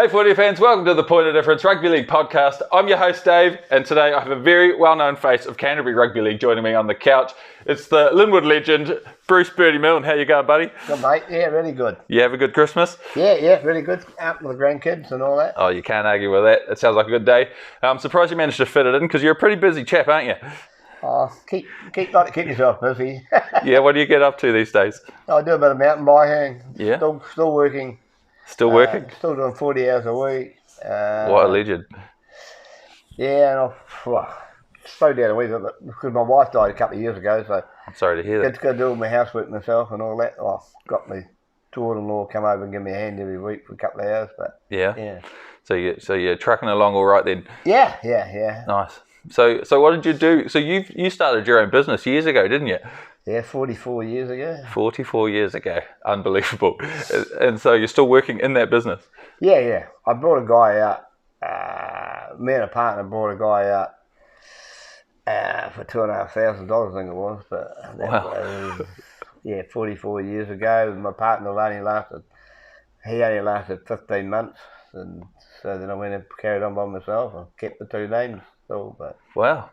Hey footy fans, welcome to the Point of Difference Rugby League podcast. I'm your host Dave, and today I have a very well-known face of Canterbury Rugby League joining me on the couch. It's the Linwood legend, Bertie Milne. How you going, buddy? Good, mate. Yeah, really good. You have a good Christmas? Yeah, really good. Out with the grandkids and all that. Oh, you can't argue with that. It sounds like a good day. I'm surprised you managed to fit it in because you're a pretty busy chap, aren't you? Oh, keep yourself busy. Yeah, what do you get up to these days? I do a bit of mountain biking. Yeah. Still working. Still working? Still doing 40 hours a week. What a legend. Yeah, and I've slowed down a wee bit because my wife died a couple of years ago, so I'm sorry to hear I that. got to do all my housework myself and all that. I've got my daughter-in-law come over and give me a hand every week for a couple of hours. But Yeah. So you're trucking along all right then? Yeah. Nice. So what did you do? So you started your own business years ago, didn't you? Yeah, 44 years ago. 44 years ago. Unbelievable. And so you're still working in that business? Yeah. I brought a guy out. Me and a partner brought a guy out for $2,500, I think it was. But that was 44 years ago. My partner only lasted 15 months. And so then I went and carried on by myself and kept the two names still. But. Wow.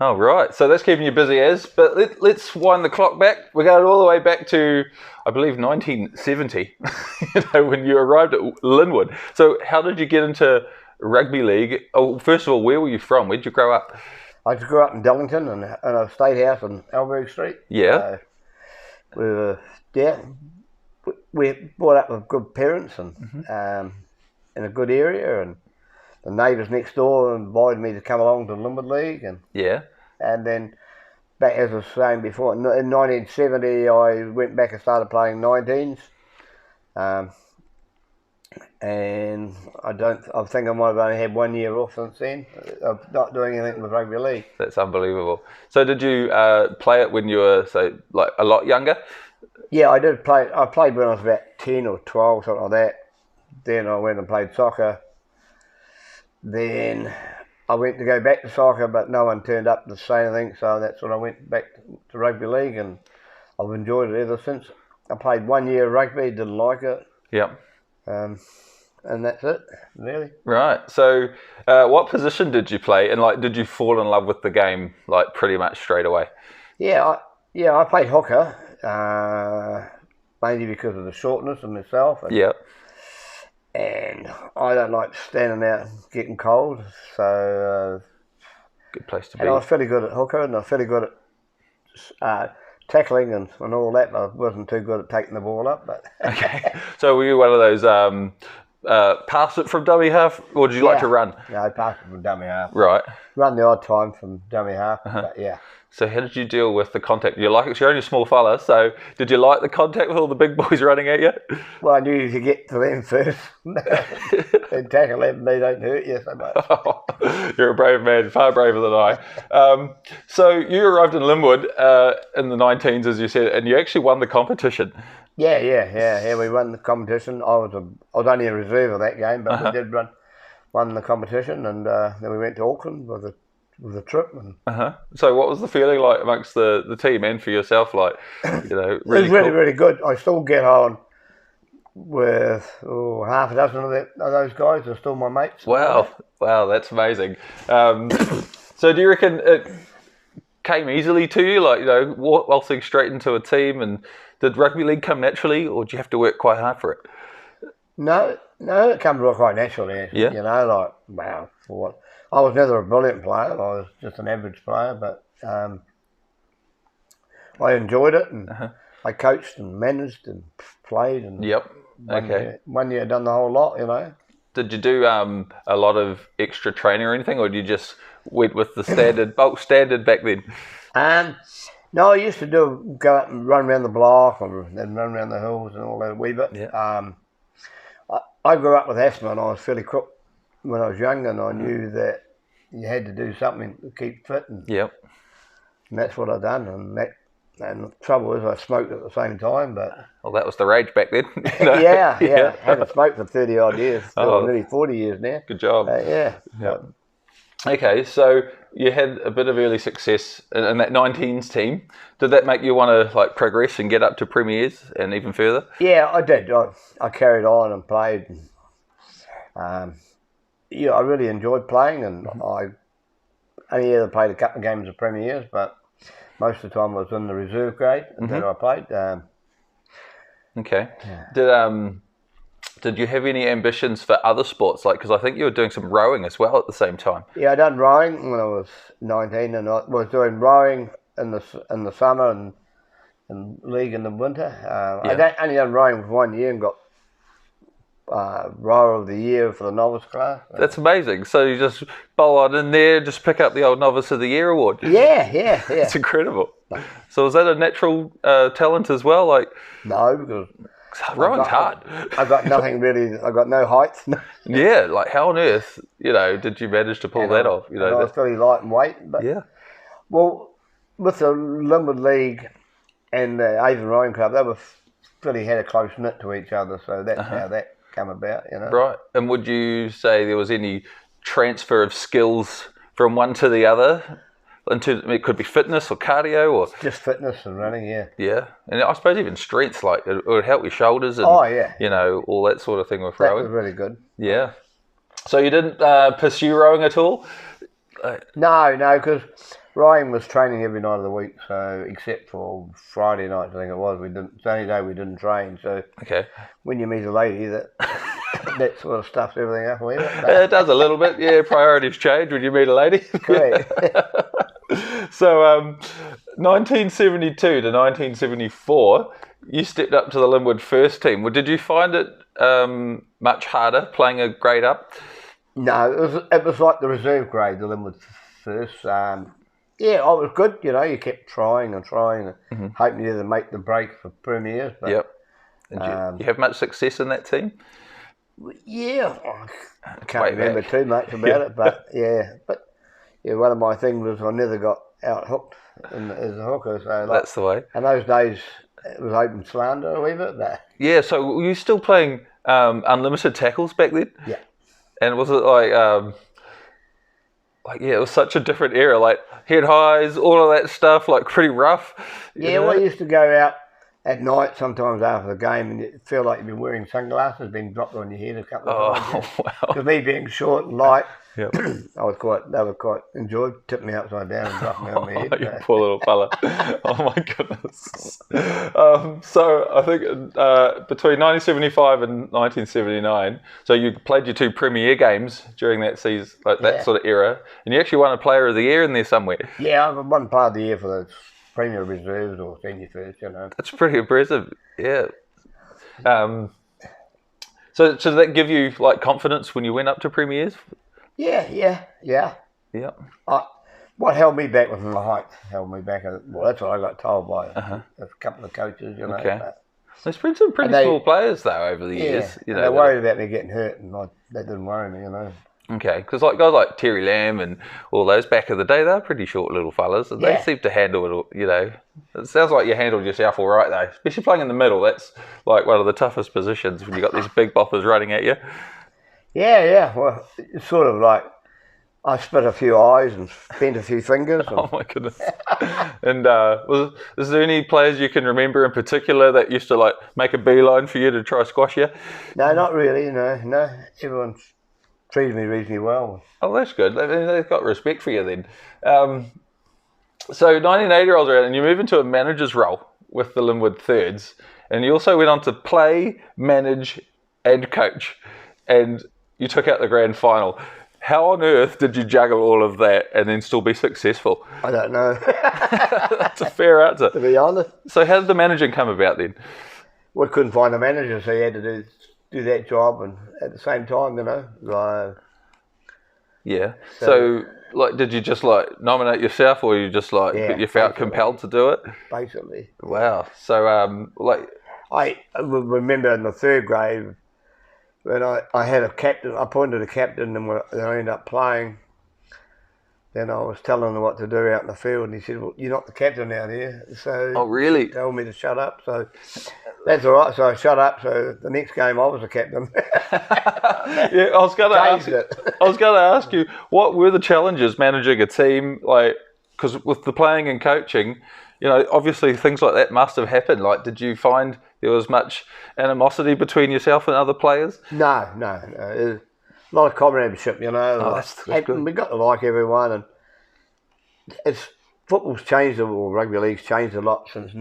Oh, right. So that's keeping you busy as. But let's wind the clock back. We're going all the way back to, I believe, 1970, when you arrived at Linwood. So how did you get into rugby league? Oh, first of all, where were you from? Where did you grow up? I grew up in Darlington in a state house on Alberg Street. Yeah. We brought up with good parents and in a good area, and the neighbours next door invited me to come along to the Linwood League, and then back, as I was saying before, in 1970 I went back and started playing 19s, and I think I might have only had 1 year off since then of not doing anything with rugby league. That's unbelievable. So did you play it when you were, say, like a lot younger? Yeah, I did play. I played when I was about 10 or 12, something like that. Then I went and played soccer. Then I went to go back to soccer, but no one turned up to say anything, so that's when I went back to rugby league, and I've enjoyed it ever since. I played 1 year of rugby, didn't like it. Yep. And that's it, really. Right. So what position did you play, and did you fall in love with the game pretty much straight away? Yeah, I played hooker, mainly because of the shortness of myself. And I don't like standing out getting cold, so good place to be. And I was fairly good at hooker, and I was fairly good at tackling and all that, but I wasn't too good at taking the ball up. But okay, so were you one of those pass it from dummy half, or did you like to run? Yeah, I passed it from dummy half. Right. Run the odd time from dummy half, but yeah. So how did you deal with the contact? You like it? You're only a small fella, so did you like the contact with all the big boys running at you? Well, I knew you could get to them first. And tackle them, they don't hurt you so much. Oh, you're a brave man, far braver than I. So you arrived in Linwood in the 19s, as you said, and you actually won the competition. Yeah, we won the competition. I was only a reserve of that game, but we did won the competition, and then we went to Auckland with a trip. And So what was the feeling like amongst the team and for yourself? Really it was really good. I still get on with half a dozen of those guys are still my mates. Wow, that's amazing. So do you reckon it came easily to you, waltzing straight into a team? And did rugby league come naturally, or did you have to work quite hard for it? No, it came quite naturally. Yeah. For what? I was never a brilliant player. I was just an average player, but I enjoyed it, and I coached and managed and played. And one year done the whole lot, Did you do a lot of extra training or anything, or did you just went with the standard bulk standard back then? No, I used to go up and run around the block and then run around the hills and all that a wee bit. Yeah. I grew up with asthma, and I was fairly quick when I was young, and I knew that you had to do something to keep fit. And that's what I done. And the trouble is, I smoked at the same time. But that was the rage back then. Yeah. I haven't smoked for 30 odd years, nearly 40 years now. Good job. Yeah. Okay, so you had a bit of early success in that 19s team. Did that make you want to progress and get up to premiers and even further? Yeah, I did. I carried on and played. I really enjoyed playing, and I only ever played a couple of games of premiers, but most of the time I was in the reserve grade that I played. Okay. Did you have any ambitions for other sports? Like, because I think you were doing some rowing as well at the same time. Yeah, I done rowing when I was 19, and I was doing rowing in the summer and league in the winter. I only done rowing for 1 year and got rower of the year for the novice class. That's amazing. So you just bowl on in there, just pick up the old novice of the year award. Yeah. It's incredible. So is that a natural talent as well? Like, no, because rowing's hard. I got nothing really. I got no height. Yeah, like how on earth, did you manage to pull that off? I was fairly light in weight, but well, with the Linwood League and the Avon Rowing Club, they were really had a close knit to each other, so that's how that came about. Right. And would you say there was any transfer of skills from one to the other? It could be fitness or cardio or just fitness and running, yeah, and I suppose even strength, like it would help your shoulders and all that sort of thing with rowing. That was really good. Yeah. So you didn't pursue rowing at all? No, because rowing was training every night of the week. So except for Friday nights, I think it was, it's the only day we didn't train. So when you meet a lady, that sort of stuffs everything up. It does a little bit. Yeah, priorities change when you meet a lady. Correct. So 1972 to 1974, you stepped up to the Linwood first team. Well, did you find it much harder playing a grade up? No, it was like the reserve grade, the Linwood first. I was good. You kept trying and hoping you to make the break for premiers. But, yep. And you have much success in that team? Yeah, I can't remember too much about it, but one of my things was I never got out hooked as a hooker. So that's the way. And those days it was open slander a wee bit. But so were you still playing unlimited tackles back then? Yeah. And was it it was such a different era, like head highs, all of that stuff, like pretty rough. Yeah, well, I used to go out at night sometimes after the game and you feel like you've been wearing sunglasses being dropped on your head a couple of times. Oh, wow. Because me being short and light, yep. they were quite enjoyed tipping me upside down and dropping me on my head. You poor little fella. Oh my goodness. So I think between 1975 and 1979, so you played your two premier games during that season, that sort of era, and you actually won a Player of the Year in there somewhere. Yeah, I won Player of the Year for the Premier Reserves or Senior First, That's pretty impressive, yeah. So did that give you confidence when you went up to premiers? Yeah. What held me back was my height. Held me back. Well, that's what I got told by a couple of coaches, Okay. There's been some pretty small players though over the years. They worried about me getting hurt, and that didn't worry me, Okay, because guys like Terry Lamb and all those back in the day, they were pretty short little fellas, and they seem to handle it. It sounds like you handled yourself all right though, especially playing in the middle. That's like one of the toughest positions when you got these big boppers running at you. Yeah. Well, it's sort of like I split a few eyes and bent a few fingers. Oh my goodness! And is there any players you can remember in particular that used to make a beeline for you to try squash you? No, not really. No. Everyone's treated me reasonably well. Oh, that's good. I mean, they've got respect for you then. So 1980 rolls around and you move into a manager's role with the Linwood Thirds, and you also went on to play, manage, and coach, and you took out the grand final. How on earth did you juggle all of that and then still be successful? I don't know. That's a fair answer. To be honest. So how did the managing come about then? We couldn't find a manager, so you had to do that job and at the same time, Yeah. So did you just nominate yourself, or you just you felt compelled to do it? Basically. Wow. So I remember in the third grade when I had a captain. I appointed a captain, and I ended up playing. Then I was telling him what to do out in the field, and he said, "Well, you're not the captain out here." So oh, really? He told me to shut up. So that's all right. So I shut up. So the next game, I was the captain. Yeah, I was going to ask you, what were the challenges managing a team? Because with the playing and coaching, obviously things like that must have happened. Did you find there was much animosity between yourself and other players? No. lot of comradeship, you know. Oh, that's good. We got to like everyone, and football's changed, or rugby league's changed a lot since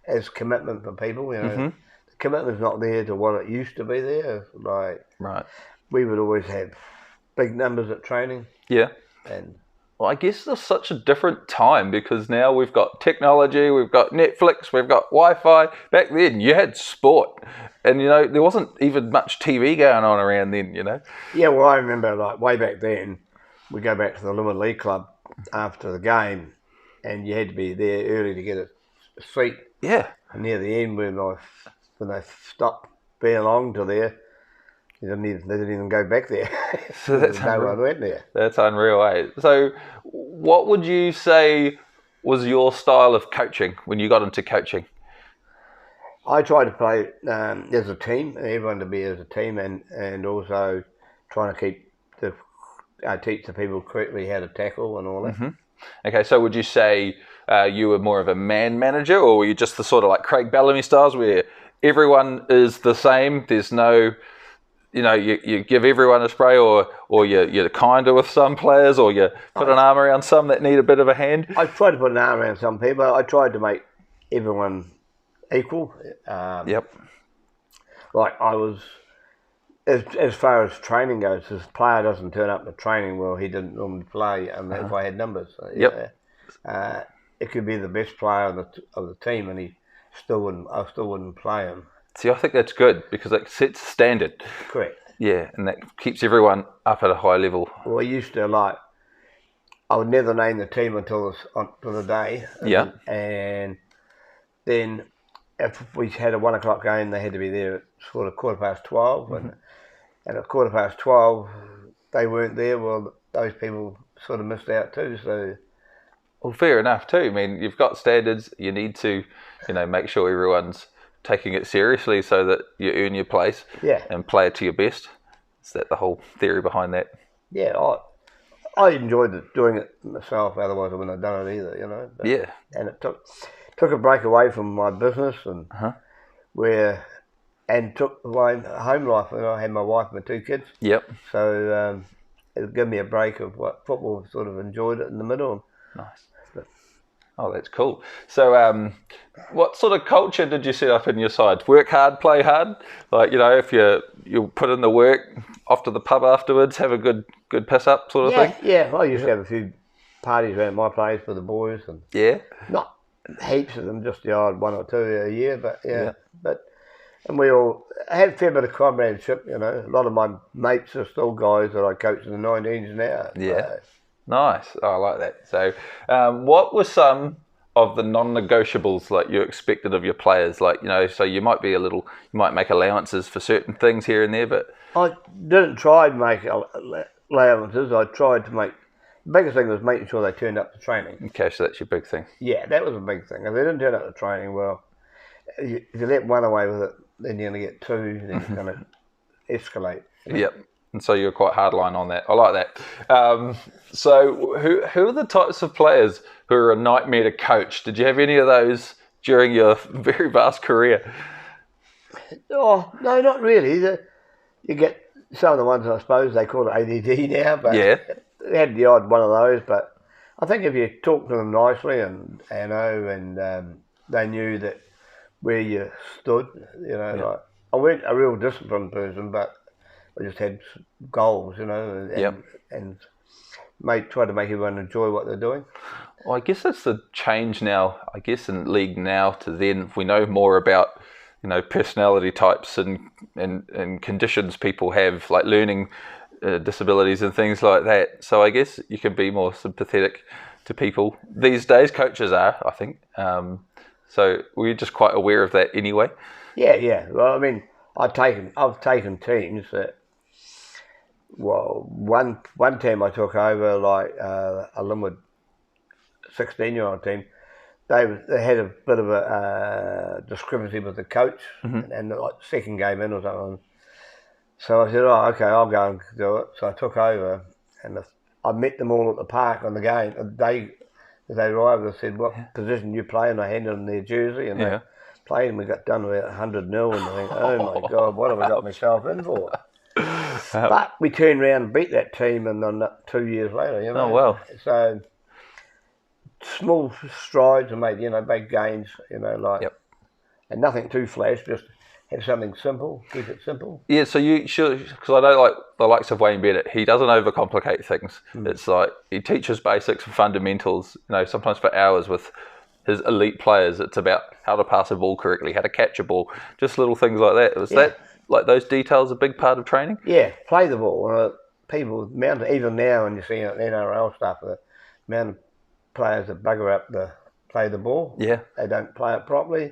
as commitment for people, you know. Mm-hmm. The commitment's not there to what it used to be there. Like, right. We would always have big numbers at training. Yeah. And well, I guess it's such a different time because now we've got technology, we've got Netflix, we've got Wi-Fi. Back then, you had sport, and you know there wasn't even much TV going on around then. You know. Yeah, well, I remember like way back then, we go back to the Linwood League Club after the game, and you had to be there early to get a seat. Yeah. And near the end, when they stopped being along to there, they didn't even go back there. So that's no one went there. That's unreal, eh? So what would you say was your style of coaching when you got into coaching? I tried to play as a team, everyone to be as a team, and also trying to teach the people correctly how to tackle and all that. Mm-hmm. Okay, so would you say you were more of a man manager, or were you just the sort of like Craig Bellamy styles where everyone is the same, there's no... You know, you give everyone a spray, or you're kinder with some players, or you put an arm around some that need a bit of a hand? I tried to put an arm around some people. I tried to make everyone equal. Yep. Like I was, as far as training goes, if a player doesn't turn up to training, well, he didn't normally play if I had numbers. So, yep. It could be the best player of the team, and I still wouldn't play him. See, I think that's good because it sets a standard. Correct. Yeah, and that keeps everyone up at a high level. Well, I used to I would never name the team until the day. Yeah. And then if we had a 1 o'clock game, they had to be there at sort of 12:15. Mm-hmm. And at 12:15, they weren't there. Well, those people sort of missed out too. So. Well, fair enough too. I mean, you've got standards. You need to, make sure everyone's taking it seriously so that you earn your place and play it to your best. Is that the whole theory behind that? Yeah, I enjoyed doing it myself, otherwise I wouldn't have done it either, But, yeah. And it took a break away from my business and took away home life. I had my wife and my 2 kids. Yep. So it gave me a break of what football, sort of enjoyed it in the middle. Nice. Oh, that's cool. So what sort of culture did you set up in your sides? Work hard, play hard? Like, if you put in the work, off to the pub afterwards, have a good piss up sort of thing? Yeah, I used to have a few parties around my place for the boys. And not heaps of them, just the odd 1 or 2 a year, but and we all had a fair bit of comradeship, A lot of my mates are still guys that I coach in the 19s now. Yeah. Nice. Oh, I like that. So what were some of the non-negotiables like you expected of your players? Like, so you might make allowances for certain things here and there, but... I didn't try to make allowances. I tried to make... The biggest thing was making sure they turned up to training. Okay, so that's your big thing. Yeah, that was a big thing. If they didn't turn up to training, well, if you let one away with it, then you're going to get 2, then it's going to escalate. Yep. And so you're quite hardline on that. I like that. So who are the types of players who are a nightmare to coach? Did you have any of those during your very vast career? Oh, no, not really. You get some of the ones, I suppose, they call it ADD now, but they had the odd one of those. But I think if you talk to them nicely and they knew that where you stood, like I weren't a real disciplined person, but I just had goals, and try to make everyone enjoy what they're doing. Well, I guess that's the change now, I guess, in league now to then. We know more about, personality types and conditions people have, like learning disabilities and things like that. So I guess you can be more sympathetic to people. These days, coaches are, I think. So we're just quite aware of that anyway. Yeah. Well, I mean, I've taken teams that... Well, one team I took over, like a Linwood 16-year-old team, they had a bit of a discrepancy with the coach, and like second game in or something. So I said, "Oh, okay, I'll go and do it." So I took over, and I met them all at the park on the game. As they arrived, I said, "What position you play?" And I handed them their jersey, and they played, and we got done with 100-0. And I think, "Oh my God, what have I got myself in for?" But we turned around and beat that team, and then 2 years later, you know. Oh, wow. So small strides are made, you know, big gains, you know, like, and nothing too flash, just have something simple, keep it simple. Yeah, so you should, because I know like the likes of Wayne Bennett, he doesn't overcomplicate things. It's like he teaches basics and fundamentals, you know, sometimes for hours with his elite players. It's about how to pass a ball correctly, how to catch a ball, just little things like that. Was that, like those details, a big part of training? Yeah, play the ball. People, even now when you see NRL stuff, the amount of players that bugger up to play the ball, they don't play it properly.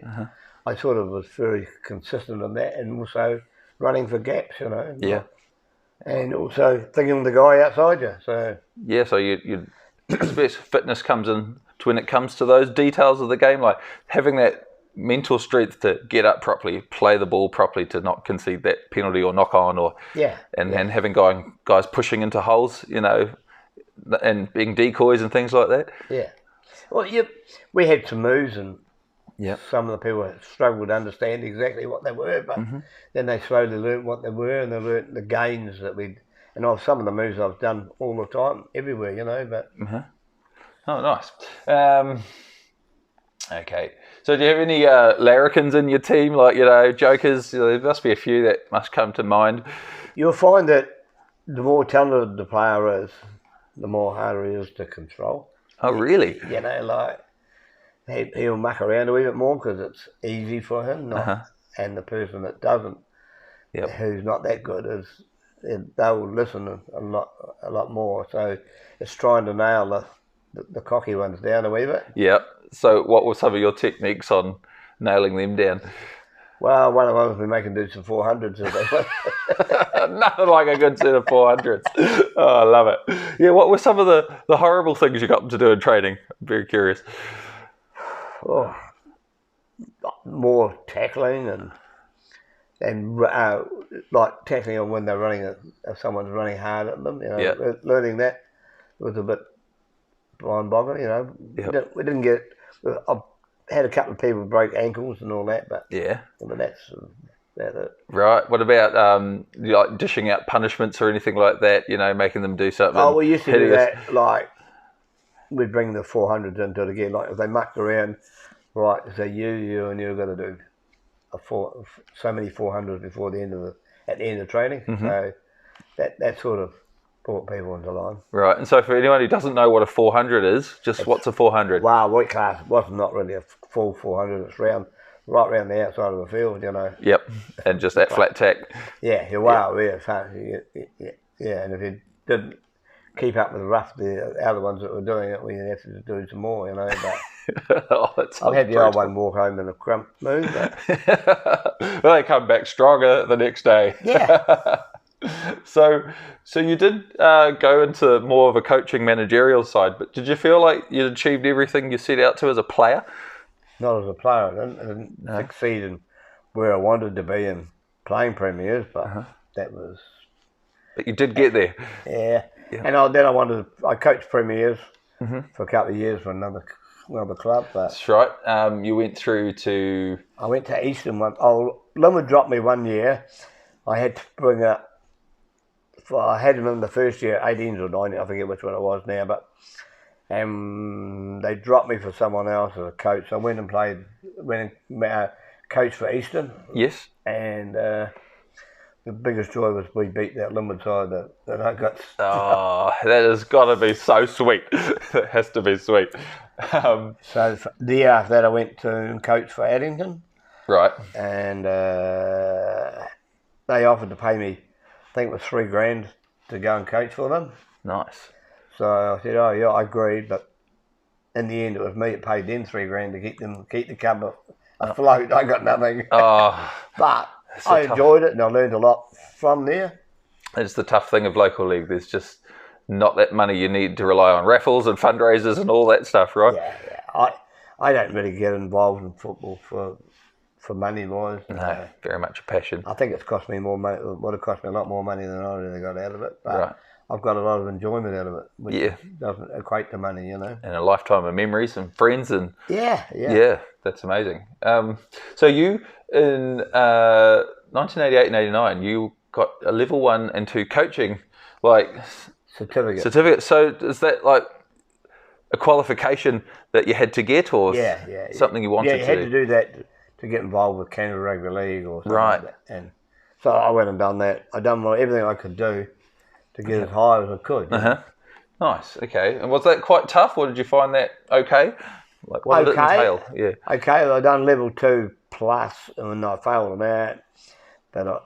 I sort of was very consistent on that, and also running for gaps, you know. And also thinking of the guy outside you. So so you fitness comes in to when it comes to those details of the game, like having that mental strength to get up properly, play the ball properly, to not concede that penalty or knock on, or and having guys pushing into holes, you know, and being decoys and things like that. Well, we had some moves, and some of the people struggled to understand exactly what they were, but then they slowly learnt what they were, and they learnt the gains that and some of the moves I've done all the time, everywhere, you know. But oh, nice. Okay, so do you have any larrikins in your team, like, you know, jokers? You know, there must be a few that must come to mind. You'll find that the more talented the player is, the more harder he is to control. Oh, really? You know, like, he'll muck around a wee bit more because it's easy for him, and the person that doesn't, who's not that good, they'll listen a lot more. So it's trying to nail the cocky ones down a wee bit. So what were some of your techniques on nailing them down? Well, one of them was we make them do some 400s. Nothing like a good set of 400s. Oh, I love it. Yeah, what were some of the horrible things you got them to do in training? I'm very curious. Oh, more tackling and like tackling on when they're running, if someone's running hard at them. You know, learning that was a bit mind-boggling. You know, we didn't get. I had a couple of people break ankles and all that, but that's it. Right. What about like dishing out punishments or anything like that? You know, making them do something. Oh, we used to do that. Like, we'd bring the 400s into it again. Like, if they mucked around, right? So you've got to do so many 400s before at the end of training. So that sort of brought people into line. Right. And so for anyone who doesn't know what a 400 is, what's a 400? Wow, weight class wasn't not really a full 400. It's right round the outside of the field, you know. Yep. And just that flat tack. Yeah. And if you didn't keep up with the other ones that were doing it, we had to do some more, you know. But I've had the old one walk home in a crump move. But well, they come back stronger the next day. Yeah. So you did go into more of a coaching managerial side, but did you feel like you achieved everything you set out to as a player? Not as a player. I didn't succeed in where I wanted to be in playing premiers, but that was... But you did get there. Yeah. And I coached premiers for a couple of years for another club. But that's right. You went through to... I went to Eastern one. Linwood dropped me 1 year. I had to bring up... I had them in the first year, 18s or 19s, I forget which one it was now, but they dropped me for someone else as a coach. So I went and coached for Eastern. Yes. And the biggest joy was we beat that Linwood side that I got. Oh, that has got to be so sweet. That has to be sweet. So the year after that I went to coach for Addington. Right. And they offered to pay me, I think it was $3,000 to go and coach for them. Nice. So I said, oh yeah, I agreed, but in the end it was me that paid them $3,000 to keep the club afloat. I got nothing. Oh, but I enjoyed it and I learned a lot from there. It's the tough thing of local league. There's just not that money. You need to rely on raffles and fundraisers and all that stuff, right? Yeah. I don't really get involved in football for money wise. No, very much a passion. I think it's cost me more money. It would have cost me a lot more money than I really got out of it. But I've got a lot of enjoyment out of it, which doesn't equate to money, you know. And a lifetime of memories and friends and yeah, that's amazing. So you in 1988 and 89, you got a level 1 and 2 coaching, like certificate. So is that like a qualification that you had to get, or something you wanted to? Yeah, you had to do that to get involved with Canterbury Rugby League or something like that. And so I went and done that. I done everything I could do to get as high as I could. Nice. Okay. And was that quite tough, or did you find that okay? Like, what did it entail? Yeah. Okay. I done level 2 plus, and I failed them out. But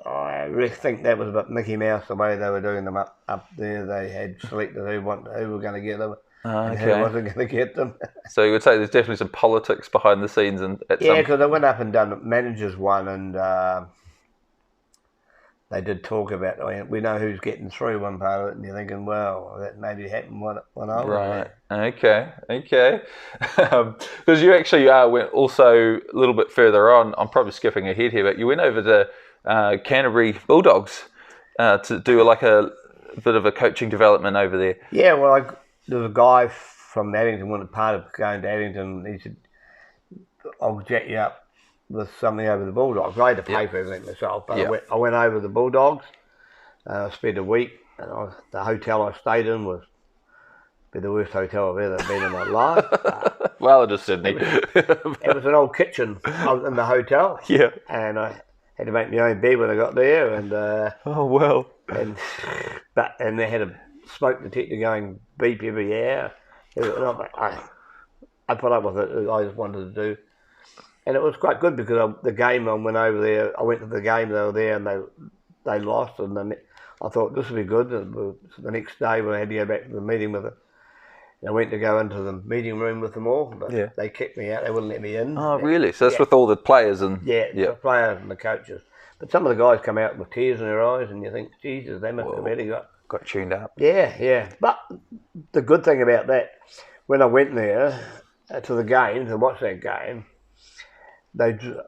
I really think that was about Mickey Mouse, the way they were doing them up there. They had selected who were going to get them. And who wasn't going to get them. So you would say there's definitely some politics behind the scenes, because I went up and done managers one, and they did talk about. We know who's getting through one part of it, and you're thinking, well, that maybe happened when I was there. Okay. Because you actually went also a little bit further on. I'm probably skipping ahead here, but you went over to Canterbury Bulldogs to do like a bit of a coaching development over there. Yeah, well, there was a guy from Addington, wanted part of going to Addington. He said, I'll jack you up with something over the Bulldogs. I had to pay for everything myself, but I went over the Bulldogs. I spent a week, and the hotel I stayed in was the worst hotel I've ever been in my life. Well, it is Sydney. It was an old kitchen in the hotel. Yeah. And I had to make my own bed when I got there. And oh, well. And they had a smoke detector going beep every hour. I put up with it. I just wanted to do. And it was quite good because the game I went over there, I went to the game, they were there, and they lost. And then I thought, this would be good. And the next day, when I had to go back to the meeting with it, I went to go into the meeting room with them all, but they kicked me out. They wouldn't let me in. Oh, really? So that's with all the players and... the players and the coaches. But some of the guys come out with tears in their eyes, and you think, Jesus, they must have really got tuned up. Yeah. But the good thing about that, when I went there to the game, to watch that game,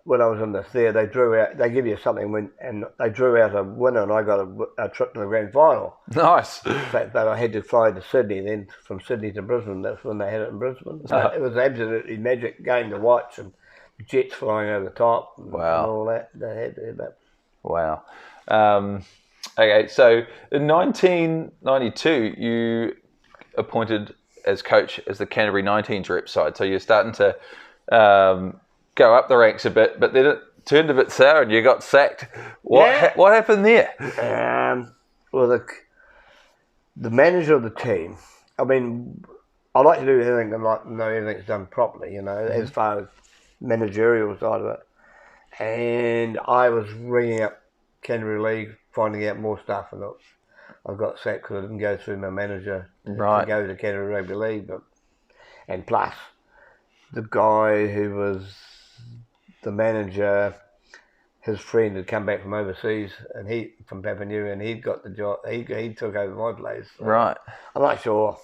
when I was in the theatre, they drew out. They give you something and they drew out a winner, and I got a trip to the grand final. Nice. But I had to fly to Sydney. Then from Sydney to Brisbane. That's when they had it in Brisbane. So it was an absolutely magic game to watch, and jets flying over the top. And all that. They had that. Wow. Okay, so in 1992, you appointed as coach as the Canterbury 19s rep side. So you're starting to go up the ranks a bit, but then it turned a bit sour and you got sacked. What happened there? Well, the manager of the team, I mean, I like to do everything and like know everything's done properly, as far as managerial side of it. And I was ringing up Canterbury League, finding out more stuff, and I got sacked because I didn't go through my manager to go to Canterbury Rugby League. And plus, the guy who was the manager, his friend had come back from overseas, and from Papua New Guinea, and he'd got the job. He took over my place. So right. I'm not sure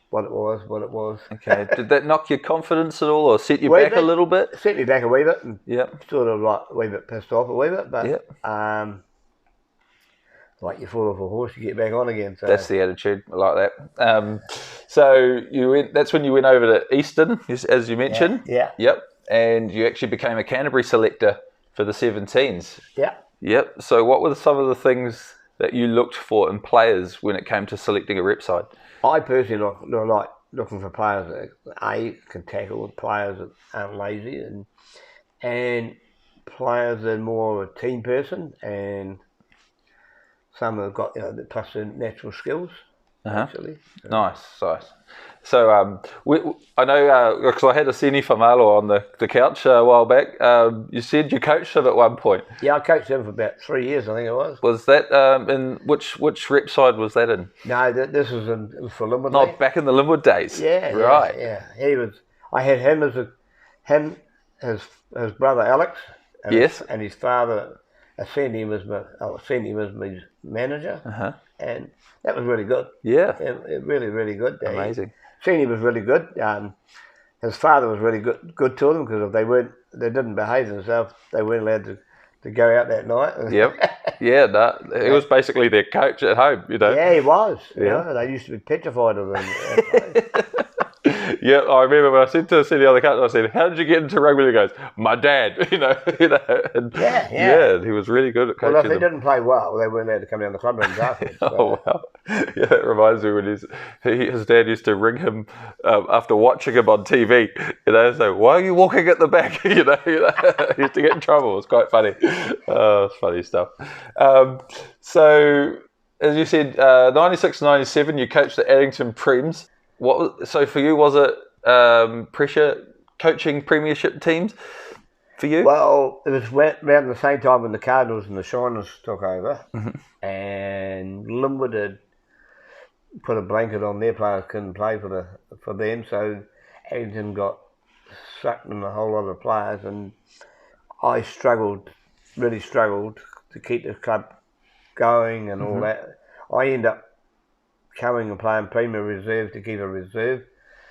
what it was. Okay. Did that knock your confidence at all, or set you back a little bit? Set me back a wee bit, and sort of like a wee bit pissed off a wee bit, but like you fall off a horse, you get back on again. So that's the attitude. I like that. So that's when you went over to Eastern, as you mentioned. Yeah. Yep. And you actually became a Canterbury selector for the 17s. Yeah. Yep. So what were some of the things that you looked for in players when it came to selecting a rep side? I personally like looking for players that can tackle, players that aren't lazy, and players that are more of a team person, and some have got plus their natural skills. Actually. Nice. So I know because I had a Seni Famalo on the couch a while back. You said you coached him at one point. Yeah, I coached him for about 3 years, I think it was. Was that in which rep side was that in? No, this was for Linwood. Not back in the Linwood days. Yeah, right. Yeah. He was. I had him as his brother Alex. And his father. Seni was my manager, and that was really good. Yeah, really, really good. Amazing. Seni was really good. His father was really good to them, because if they didn't behave themselves, they weren't allowed to go out that night. Yep. Yeah, he was basically their coach at home. Yeah, he was. They used to be petrified of him. Yeah, I remember when I said to the other coach, I said, "How did you get into rugby?" He goes, "My dad." And yeah, he was really good at coaching. Well, if they didn't play well, they weren't allowed to come down the club rooms afterwards. So. Oh wow! Yeah, that reminds me when his dad used to ring him after watching him on TV. So why are you walking at the back? He used to get in trouble. It was quite funny. It's funny stuff. So as you said, 96-97, you coached the Addington Prims. So for you, was it pressure coaching premiership teams for you? Well, it was around the same time when the Cardinals and the Shiners took over, and Linwood had put a blanket on their players, couldn't play for them, so Addington got sucked in a whole lot of players, and I really struggled to keep the club going and all that. I ended up coming and playing Premier Reserve to keep a reserve.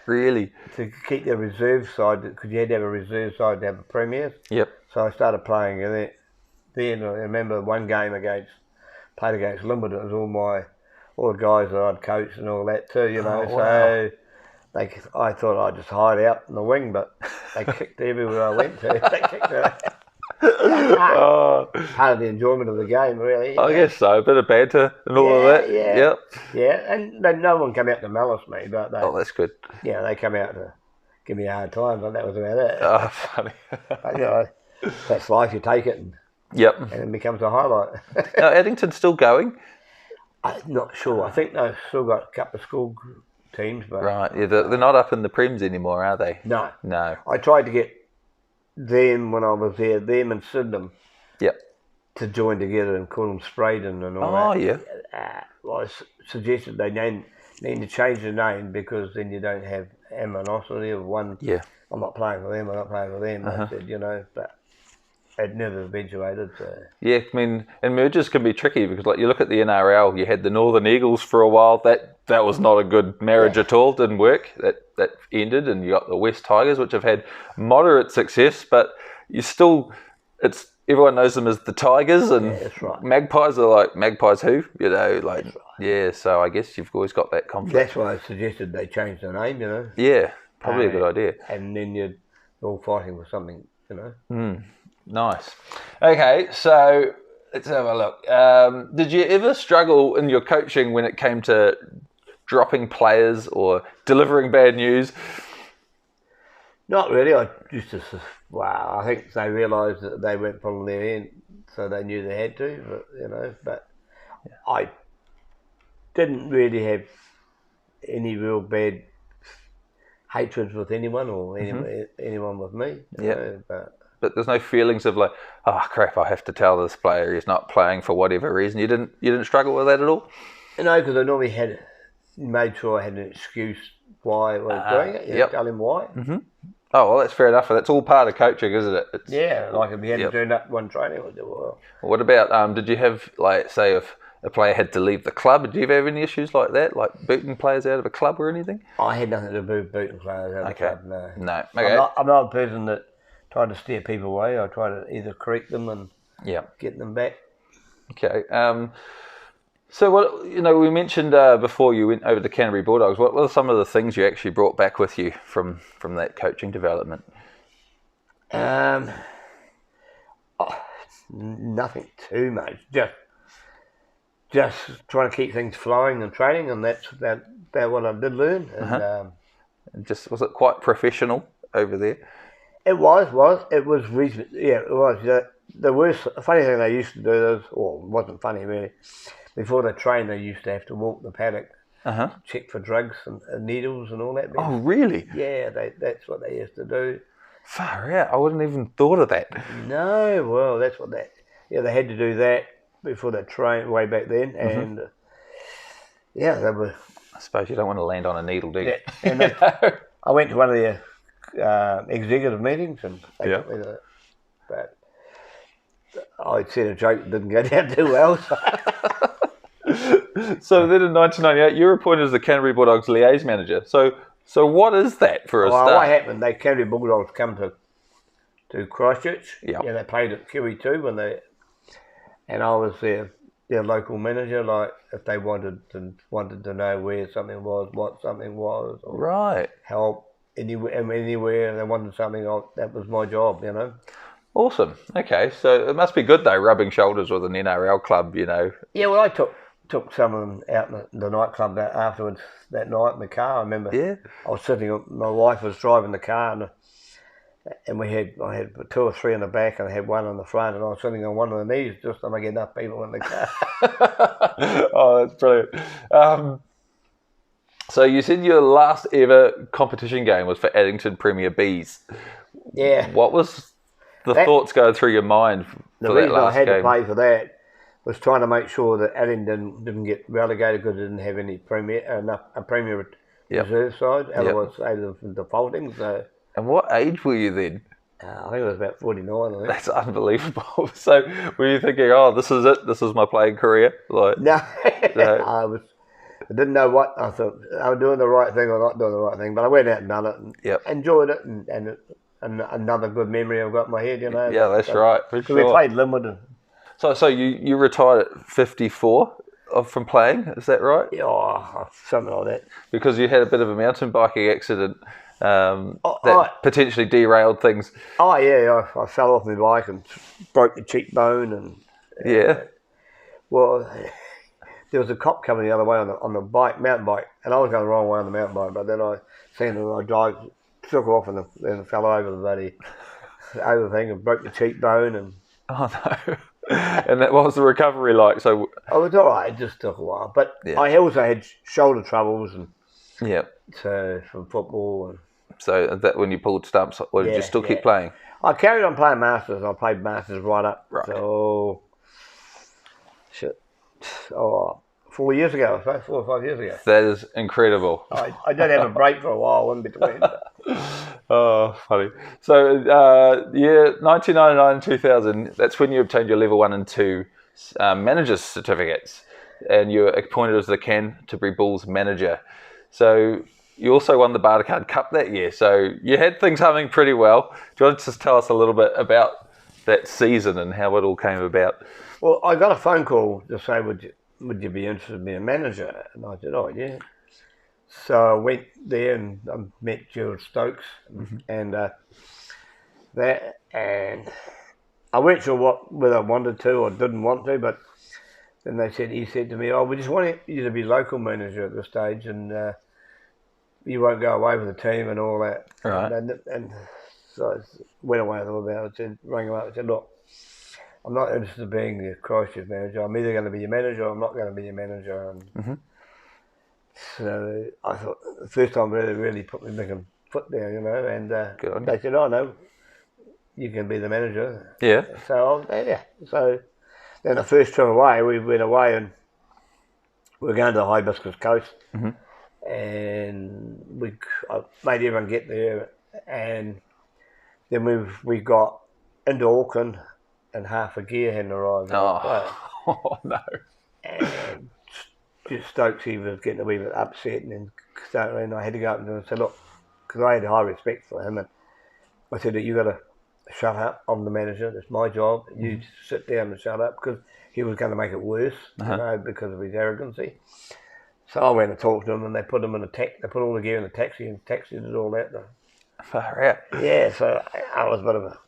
Really? To keep the reserve side, because you had to have a reserve side to have a Premier. Yep. So I started playing it. Then I remember one game played against Linwood. It was all the guys that I'd coached and all that too, Wow. So I thought I'd just hide out in the wing, but they kicked everywhere I went to. They kicked it. Part of the enjoyment of the game, really. I guess so. A bit of banter and all of that. Yeah, and no one came out to malice me, but that's good. Yeah, they come out to give me a hard time, but that was about it. Oh, funny. But, that's life. You take it, and it becomes a highlight. Now, Addington's still going? I'm not sure. I think they've still got a couple of school teams, but right. Yeah, they're not up in the Prims anymore, are they? No. I tried to get them when I was there, them and Sydenham, to join together and call them Spraydon and all that. Oh, yeah. I suggested they need to change the name because then you don't have animosity of one. Yeah. I'm not playing for them. I'm not playing for them. I said, but it never eventuated. So. Yeah, I mean, and mergers can be tricky because, like, you look at the NRL, you had the Northern Eagles for a while. That was not a good marriage at all. Didn't work. That ended, and you got the West Tigers, which have had moderate success, but you still, everyone knows them as the Tigers, and that's right. Magpies are like, Magpies who? That's right. Yeah, so I guess you've always got that conflict. That's why I suggested they change the name, Yeah, probably a good idea. And then you're all fighting for something, Nice. Okay, so let's have a look. Did you ever struggle in your coaching when it came to dropping players or delivering bad news? Not really. I used to. I think they realised that they weren't pulling their end, so they knew they had to. But I didn't really have any real bad hatreds with anyone or anyone with me. But there's no feelings of like, oh crap, I have to tell this player he's not playing for whatever reason. You didn't struggle with that at all? No, because I normally made sure I had an excuse why I was doing it. Tell him why. Oh, well, that's fair enough. That's all part of coaching, isn't it? Like if he hadn't turned up one training, I'd do well. What about, did you have, like, say, if a player had to leave the club, did you ever have any issues like that, like booting players out of a club or anything? I had nothing to do with booting players out of the club, no. Okay. I'm not a person that tried to steer people away. I try to either correct them and get them back. Okay. So what we mentioned before you went over to Canterbury Bulldogs. What were some of the things you actually brought back with you from that coaching development? Nothing too much. Just trying to keep things flowing and training, and that's what I did learn. And was it quite professional over there? It was reasonable. Yeah, it was. The worst funny thing they used to do it wasn't funny really. Before they trained, they used to have to walk the paddock, check for drugs and needles and all that. Oh, really? Yeah, that's what they used to do. Far out! I wouldn't even thought of that. No, well, that's what they had to do that before they trained way back then, and they were. I suppose you don't want to land on a needle, do you? Yeah, and I went to one of their executive meetings, and they took me to that. But I said a joke that didn't go down too well. So then in 1998, you were appointed as the Canterbury Bulldogs liaison manager. So what is that for a start? What happened, the Canterbury Bulldogs come to Christchurch. Yeah. They played at Kiwi too, and I was their local manager, like if they wanted to know where something was, what something was, or right, help anywhere they wanted something, that was my job, you know. Awesome. Okay, so it must be good though, rubbing shoulders with an NRL club, you know. Yeah, well, I took some of them out in the nightclub afterwards that night in the car. I remember. Yeah. I was sitting. My wife was driving the car, and I had 2 or 3 in the back, and I had one on the front, and I was sitting on one of the knees just to make enough people in the car. Oh, that's brilliant. So you said your last ever competition game was for Addington Premier Bs. Yeah. What was the thoughts going through your mind for that last game? The reason I had to play for that was trying to make sure that Addington didn't get relegated because it didn't have any a Premier reserve side. Otherwise, they were defaulting. So. And what age were you then? I think it was about 49. I think. That's unbelievable. So were you thinking, oh, this is it? This is my playing career? Like, no. I didn't know what. I thought I was doing the right thing or not doing the right thing. But I went out and done it and enjoyed it. And another good memory I've got in my head, you know. Yeah, that's right. For sure. We played Linwood. So you retired at 54 from playing, is that right? Yeah, something like that. Because you had a bit of a mountain biking accident that potentially derailed things. Oh, yeah, I fell off my bike and broke the cheekbone. And well, there was a cop coming the other way on the mountain bike, and I was going the wrong way on the mountain bike, but then I seen him, I took off and then fell over the thing and broke the cheekbone. And oh, no. And what was the recovery like? So I was all right. It just took a while, but I also had shoulder troubles and so from football. And so that when you pulled stumps, or did you still keep playing? I carried on playing Masters. I played Masters right up. Right. So 4 years ago, I suppose, 4 or 5 years ago. That is incredible. I did have a break for a while in between. Oh, funny. So, 1999 and 2000, that's when you obtained your level 1 and 2 manager's certificates, and you were appointed as the Canterbury Bulls manager. So, you also won the Bartercard Cup that year. So, you had things humming pretty well. Do you want to just tell us a little bit about that season and how it all came about? Well, I got a phone call to say, would you be interested in being a manager? And I said, oh, yeah. So I went there and I met Gerald Stokes and I weren't sure whether I wanted to or didn't want to, but then he said to me, oh, we just want you to be local manager at this stage and you won't go away with the team and all that. Right. And so I went away a little bit. Rang him up and said, look, I'm not interested in being the Christchurch manager. I'm either going to be your manager or I'm not going to be your manager. And so I thought the first time really put me making foot there, you know. And they said, "Oh no, you can be the manager." Yeah. So So then the first trip away, we went away and we were going to the Hibiscus Coast, and I made everyone get there, and then we got into Auckland. And half a gear hadn't arrived. Oh no. And just Stokes, he was getting a wee bit upset, and then I had to go up to him and say, look, because I had high respect for him, and I said, you got to shut up, I'm the manager, it's my job, you sit down and shut up, because he was going to make it worse, you know, because of his arrogancy. So I went and talked to him, and they put him in they put all the gear in the taxi, and taxi did all that. Far out. Yeah, so I was a bit of a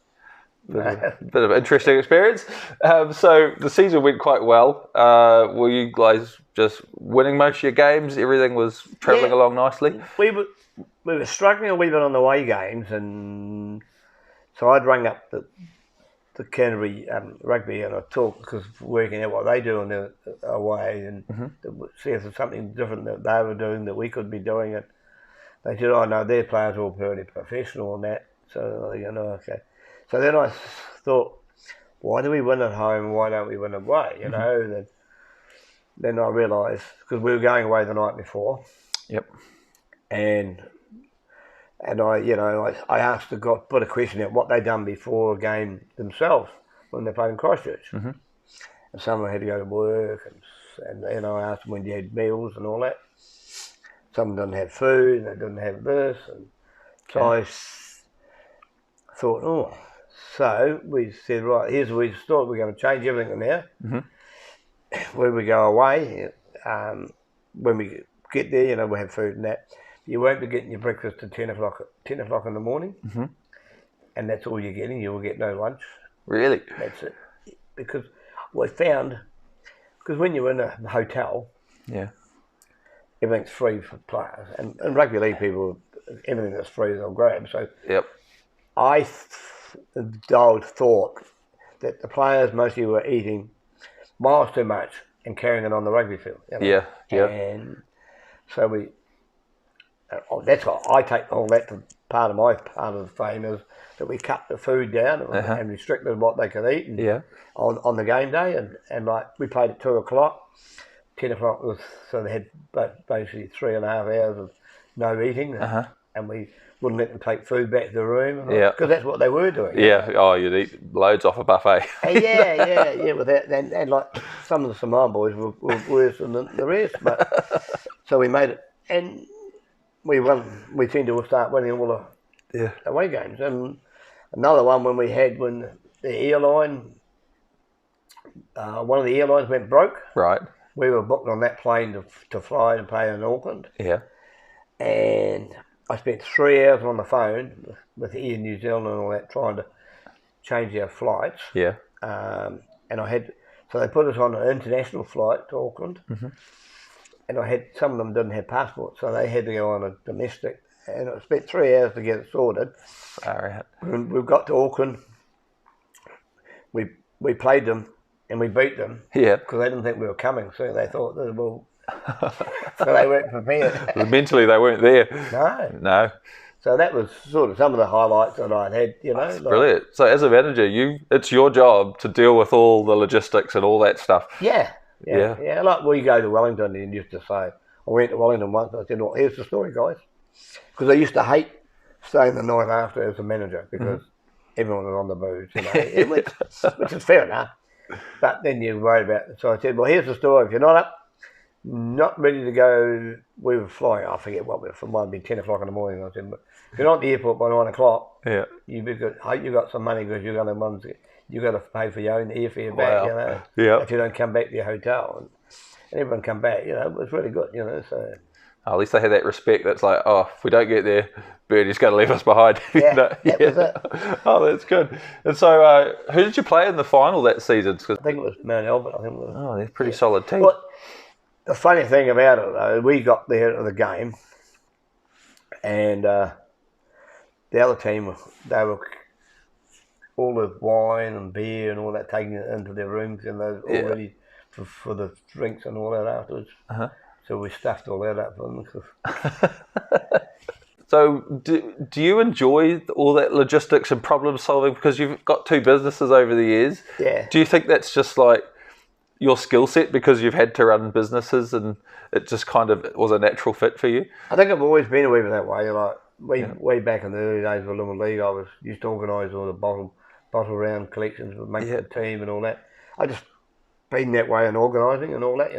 bit of an interesting experience. So the season went quite well. Were you guys just winning most of your games? Everything was travelling along nicely? We were struggling a wee bit on the away games, and so I'd rang up the Canterbury Rugby and I talked, because working out what they do on their away and see if there's something different that they were doing that we could be doing. And they said, oh no, their players are all pretty professional and that. So, you know, okay. So then I thought, why do we win at home? Why don't we win away? You know. Then I realised, because we were going away the night before. Yep. And I asked put a question out what they'd done before a game themselves when they played in Christchurch. And some of them had to go to work, and I asked them when you had meals and all that. Some didn't have food, and they didn't have this, and so I thought, so we said, right, here's what we thought, we're going to change everything now. When we go away, when we get there, you know, we have food and that. you won't be getting your breakfast at 10 o'clock in the morning, and that's all you're getting. You will get no lunch. Really? That's it. Because we found, because when you're in a hotel, everything's free for players, and rugby league people, everything that's free they'll grab. So I thought that the players mostly were eating miles too much and carrying it on the rugby field. You know? And so that's what I take all that to part of the fame is that we cut the food down and restricted what they could eat on the game day, and like we played at 2 o'clock. 10 o'clock was, so they had basically 3.5 hours of no eating, and we wouldn't let them take food back to the room, because that's what they were doing. Oh, you'd eat loads off a buffet. With that, and like some of the Samoan boys were worse than the rest, but so we made it, and we won. We seemed to start winning all the away games, and another one when the airline, one of the airlines went broke. Right. We were booked on that plane to fly and play in Auckland. Yeah. And I spent 3 hours on the phone with Air New Zealand and all that, trying to change our flights. Yeah. And so they put us on an international flight to Auckland. And some of them didn't have passports, so they had to go on a domestic. And I spent 3 hours to get it sorted. All right. When we got to Auckland, we played them. And we beat them because they didn't think we were coming, so they thought, so they weren't prepared. Mentally, they weren't there. No. So that was sort of some of the highlights that I'd had, That's brilliant. So as a manager, it's your job to deal with all the logistics and all that stuff. Yeah. Like we go to Wellington and used to say, I went to Wellington once and I said, well, here's the story, guys. Because I used to hate staying the night after as a manager because everyone was on the booze, which is fair enough. But then you worry about it. So I said, well, here's the story. If you're not ready to go, we were flying, I forget what we were, it might have been 10 o'clock in the morning. I said, but if you're not at the airport by 9 o'clock, hope you got some money because you're going to pay for your own airfare back, if you don't come back to your hotel. And everyone come back, it was really good, so... At least they had that respect that's like, if we don't get there, Bertie's going to leave us behind. That was it. Oh, that's good. And so, who did you play in the final that season? I think it was Milne, but I think it was... Oh, they're a pretty solid team. Well, the funny thing about it, though, we got there at the game, and the other team, they were all the wine and beer and all that, taking it into their rooms, and they were all ready for the drinks and all that afterwards. So we stuffed all that up for them. So do you enjoy all that logistics and problem solving because you've got 2 businesses over the years? Yeah. Do you think that's just like your skill set because you've had to run businesses and it just kind of was a natural fit for you? I think I've always been a wee bit that way. Like way back in the early days of Linwood League, I used to organise all the bottle round collections with make the team and all that. I just been that way in organising and all that,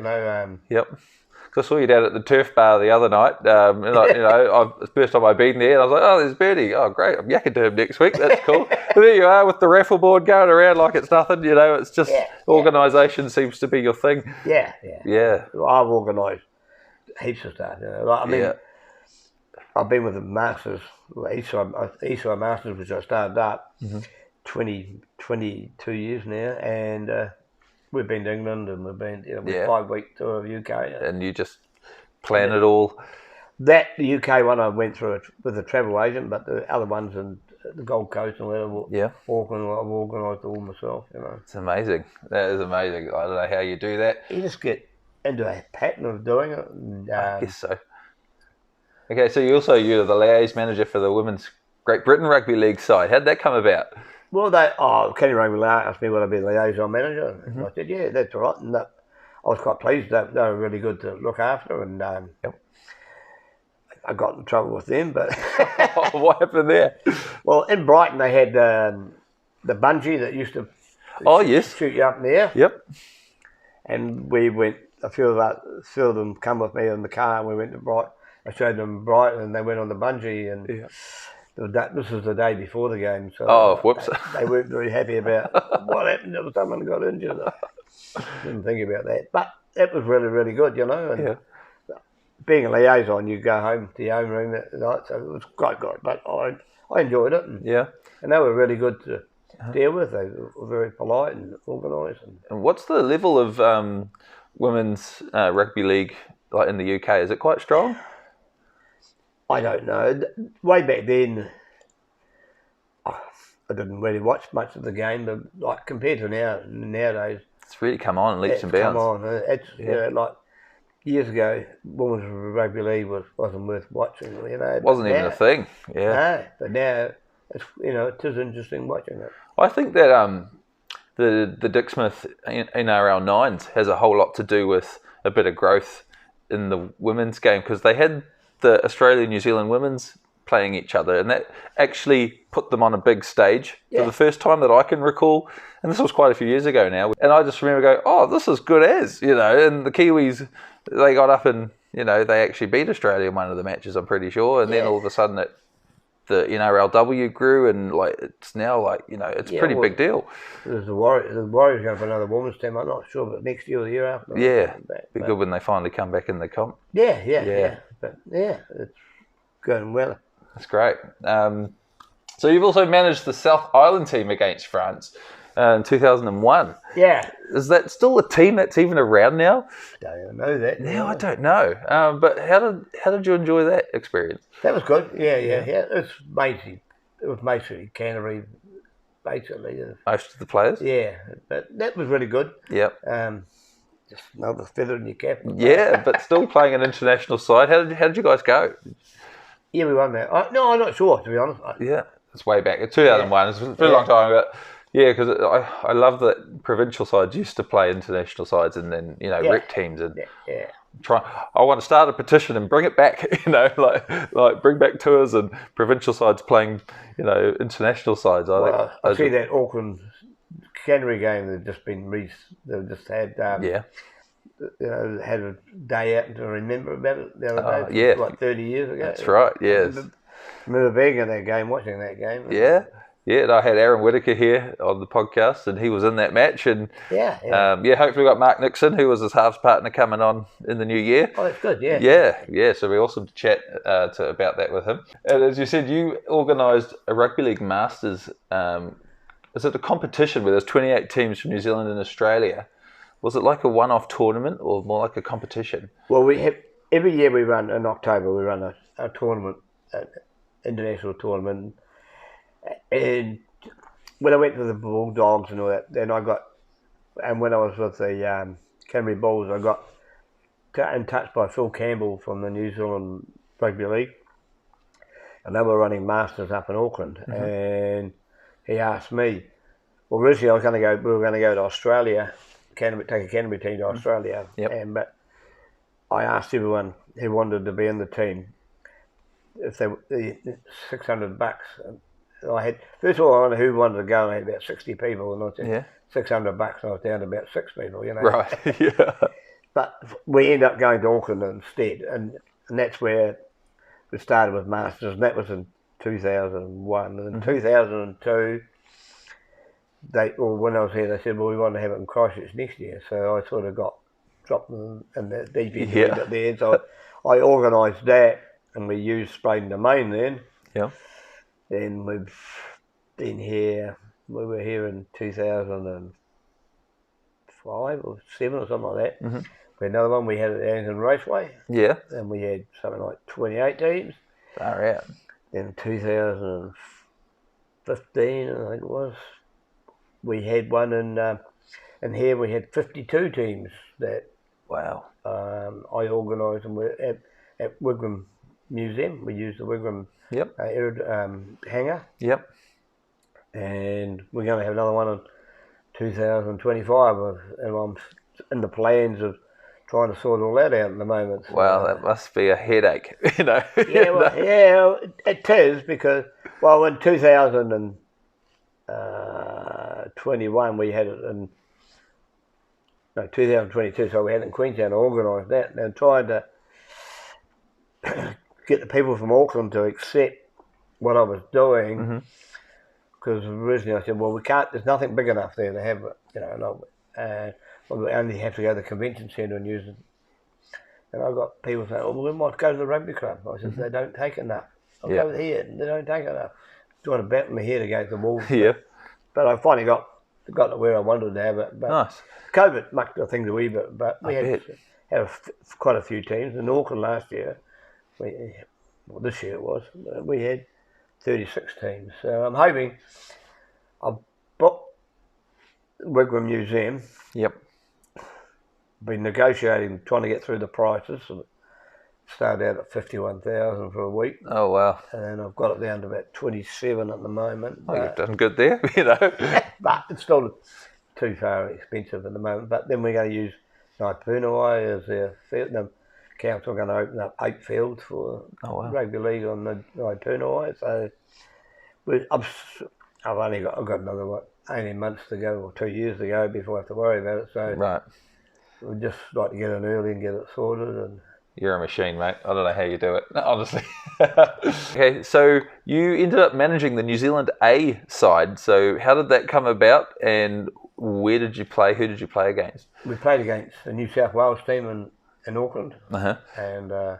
Yep. Because I saw you down at the turf bar the other night. The first time I've been there, and I was like, "Oh, there's Bertie. Oh, great! I'm yakking to him next week. That's cool." And there you are with the raffle board going around like it's nothing. It's just organisation seems to be your thing. Yeah. I've organised heaps of stuff. I've been with the Masters, Eastside Masters, which I started up 22 years now, and. We've been to England and we've been 5-week tour of UK. And you just plan it all? The UK one I went through it with a travel agent, but the other ones in the Gold Coast and whatever, Auckland, I've organised all myself. It's amazing. That is amazing. I don't know how you do that. You just get into a pattern of doing it. And, I guess so. Okay, so you're the liaison manager for the Women's Great Britain Rugby League side. How did that come about? Well, Canterbury Linwood asked me would I be the liaison manager, and I said, yeah, that's all right. And I was quite pleased. They were really good to look after, and I got in trouble with them. But what happened there? Well, in Brighton they had the bungee that used to shoot you up in the air. Yep. And we went. A few of them come with me in the car, and we went to Brighton. I showed them Brighton, and they went on the bungee, and. Yeah. This was the day before the game, so whoops! They weren't very happy about what happened. If someone got injured, didn't think about that. But it was really, really good, And being a liaison, you go home to your own room at night, so it was quite good. But I enjoyed it. And they were really good to deal with. They were very polite and organised. And what's the level of women's rugby league like in the UK? Is it quite strong? I don't know. Way back then, I didn't really watch much of the game, but like compared to nowadays, it's really come on leaps and bounds. Come on, it's like years ago, women's rugby league wasn't worth watching. It wasn't even a thing. Yeah. No, but now it's it is interesting watching it. I think that the Dick Smith NRL nines has a whole lot to do with a bit of growth in the women's game, because they had the Australia-New Zealand women's playing each other, and that actually put them on a big stage for the first time that I can recall, and this was quite a few years ago now, and I just remember going, oh, this is good as, and the Kiwis, they got up and, they actually beat Australia in one of the matches, I'm pretty sure, and then all of a sudden the NRLW grew, and it's now it's a pretty big deal. There's the Warriors going for another women's team, I'm not sure, but next year or the year after. Yeah, be good when they finally come back in the comp. Yeah. But it's going well. That's great. So you've also managed the South Island team against France in 2001. Yeah. Is that still a team that's even around now? Don't even know that. No, I don't know. But how did you enjoy that experience? That was good. Yeah. It was basically Canterbury, basically. Most of the players? Yeah, but that was really good. Yep. Just another feather in your cap. Yeah, but still playing an international side. How did you guys go? Yeah, we won that. No, I'm not sure, to be honest. Yeah, it's way back. 2001. It's been a long time, but yeah, because I love that provincial sides used to play international sides, and then rec teams, and I want to start a petition and bring it back. Like bring back tours and provincial sides playing international sides. I see that Auckland Canterbury game. They've just had had a day out to remember about it the other day. Like 30 years ago. That's right. Yes. I remember being in that game, watching that game. Yeah. Yeah, and I had Aaron Whitaker here on the podcast, and he was in that match. And hopefully we got Mark Nixon, who was his halves partner, coming on in the new year. Oh, that's good. Yeah. Yeah. So it'll be awesome to chat about that with him. And as you said, you organised a Rugby League Masters. Is it a competition where there's 28 teams from New Zealand and Australia? Was it like a one-off tournament or more like a competition? Well, we have every year we run in October. We run a tournament, an international tournament. And when I went to the Bulldogs and all that, then and when I was with the Canterbury Bulls, I got in touch by Phil Campbell from the New Zealand Rugby League, and they were running Masters up in Auckland, and he asked me. Well, originally we were going to go to Australia, take a Canterbury team to Australia, but I asked everyone who wanted to be in the team if they $600. First of all, I wondered who wanted to go, and I had about 60 people, and I said $600, and I was down to about 6 people, Right, yeah. But we ended up going to Auckland instead, and that's where we started with Masters, and that was in 2001. And in 2002, when I was here, they said, well, we want to have it in Christchurch next year, so I sort of got dropped in the deep end at the end. So I organised that, and we used Spade and Domain then. Yeah. Then we've been here. We were here in 2005 or 7 or something like that. We had another one. We had at Addington Raceway. Yeah. And we had something like 28 teams. Far out. Then in 2015, I think it was, we had one in here. We had 52 teams that. Wow. I organised them at Wigram Museum. We used the Wigram. Hangar. Yep. And we're going to have another one in 2025, and I'm in the plans of trying to sort all that out at the moment. So, wow, that must be a headache, Yeah, it is, because, in 2021 we had it in 2022, so we had it in Queenstown, organised that, and tried to get the people from Auckland to accept what I was doing, because originally I said, well, we can't, there's nothing big enough there to have it, we only have to go to the convention centre and use it. And I got people saying, "Oh, we might go to the rugby club." I said, "They don't take enough. I'll go here. They don't take enough." Trying to bat my head against the wall. Yeah. But I finally got to where I wanted to have it. But nice. COVID mucked the things a wee bit. But we had quite a few teams. In Auckland last year, this year it was, we had 36 teams. So I'm hoping I've booked Wigram Museum. Yep. Been negotiating, trying to get through the prices. So started out at 51,000 for a week. Oh wow! And I've got it down to about 27 at the moment. Oh, you've done good there, you know. But it's still too far expensive at the moment. But then we're going to use Naipunawai as their field. The council are going to open up 8 fields for Rugby League on the Naipunawai. So I've got another 18 months to go or 2 years to go before I have to worry about it. So right. We'd just like to get in early and get it sorted. And you're a machine, mate. I don't know how you do it, honestly. Okay, so you ended up managing the New Zealand A side. So how did that come about, and where did you play? Who did you play against? We played against the New South Wales team in Auckland. And I'm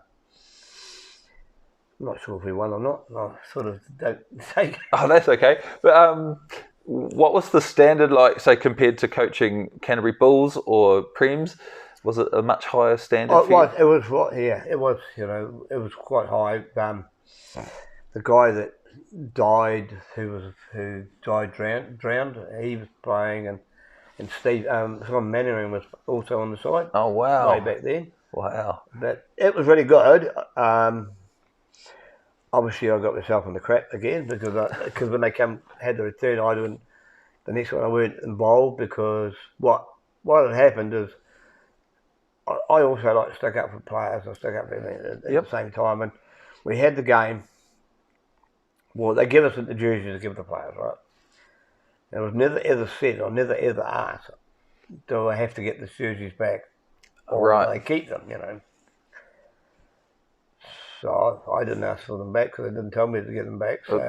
not sure if we won or not. I sort of don't say. Oh, that's okay. But what was the standard like, say, compared to coaching Canterbury Bulls or Prims? Was it a much higher standard? It was. It was. You know, it was quite high. The guy that died, who died drowned. He was playing, and Steve Scott Mannering was also on the side. Oh wow! Way back then. Wow. But it was really good. Obviously, I got myself in the crap again because when they had the return, the next one I weren't involved because what had happened is I also like to stick up for players and stick up for everything at the same time. And we had the game. Well, they give us the jerseys to give the players, right? It was never ever said or never ever asked, do I have to get the jerseys back or do they keep them, you know? So I didn't ask for them back because they didn't tell me to get them back. So,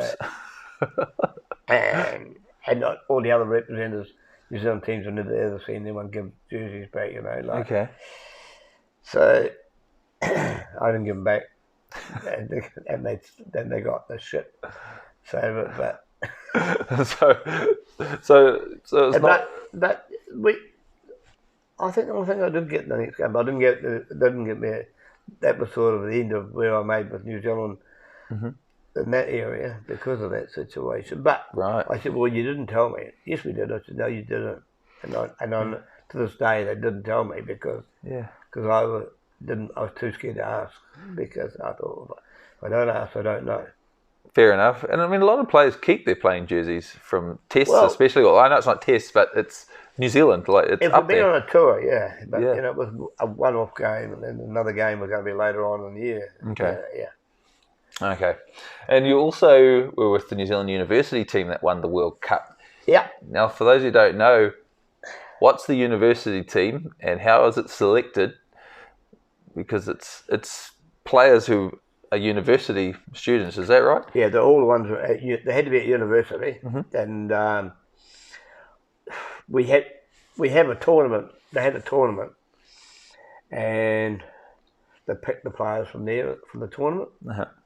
and not all the other representatives, New Zealand teams, have never ever seen anyone give jerseys back, you know. Like, okay. So I didn't give them back, and then they got the shit. But so it's not. But I think the only thing I did get in the next game, but I didn't get me. That was sort of the end of where I made with New Zealand in that area because of that situation. But I said, well, you didn't tell me. Yes, we did. I said, no, you didn't. And to this day, they didn't tell me because I was too scared to ask because I thought, if I don't ask, I don't know. Fair enough. And I mean, a lot of players keep their playing jerseys from tests, especially. Well, I know it's not tests, but it's New Zealand. Like it's if up we've been there. on a tour, but you know, it was a one-off game, and then another game was going to be later on in the year. Okay. Okay. And you also were with the New Zealand University team that won the World Cup. Yeah. Now, for those who don't know, what's the university team and how is it selected? Because it's players who are university students. Is that right? Yeah, they're all the ones they had to be at university, and we have a tournament. They had a tournament, and they picked the players from the tournament.